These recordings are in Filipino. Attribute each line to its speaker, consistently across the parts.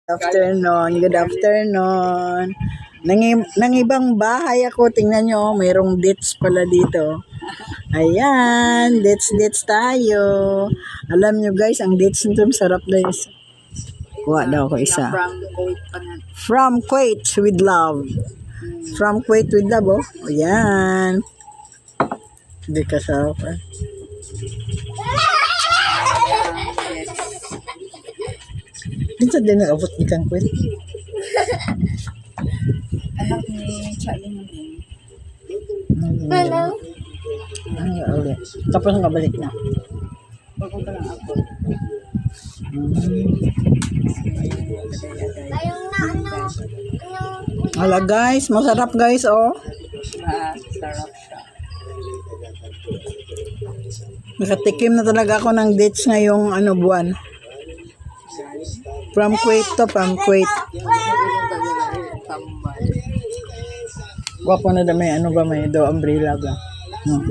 Speaker 1: Afternoon, good afternoon. Nang ibang bahay ako, tingnan nyo, mayroong dates pala dito. Ayan, dates tayo. Alam nyo guys, ang dates nito sarap guys. Kuha daw ako isa. From Kuwait with love. From Kuwait with love, oh. Ayan. Hindi ka sarap eh. Dito din nag-abot ni Kang Kuwait.
Speaker 2: Anak ni Charlie din.
Speaker 1: Hello? Ulit. Tapos nga balik na.
Speaker 2: Bago pa lang ako.
Speaker 1: Hala guys, masarap guys, oh.
Speaker 2: Masarap siya.
Speaker 1: Nakatikim na talaga ako ng dates ngayong buwan. From Kuwait to, from Kuwait. Wapo na may may do umbrella ba? No.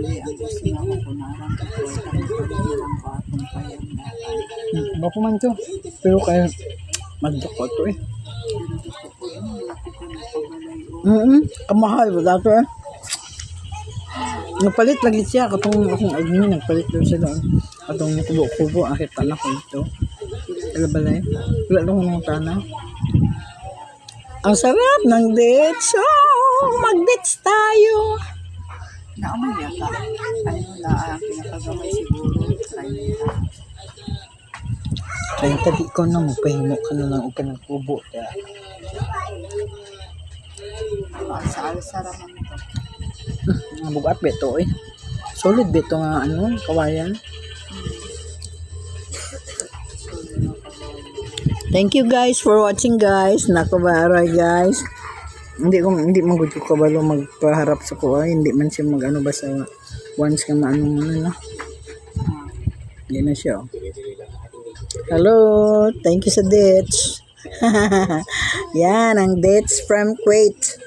Speaker 1: Wapo man to. Pero kaya magdukot to eh. Kamahal ba dato eh. Nagpalit lagi siya katong akong admin nagpalit daw sila. Katong kubo-kubo akit anak ko ito. Balay. Wala lang ng tana. Ang sarap ng dates. Oh, mag-dates tayo.
Speaker 2: Naamay yata. Ano na pinakagamay siguro.
Speaker 1: 30 di ko na magpahimo ka na lang o ka ng kubo.
Speaker 2: Alsa-alsa raman ito.
Speaker 1: Bugat beto eh. Solid beto nga kawayan. Thank you guys for watching guys. Nakabaray guys. Hindi man gud ko kabalo magpaharap sa ko hindi man siya basta once ka na. Hindi na siya. Hello, thank you sa dates. Yan ang dates from Kuwait.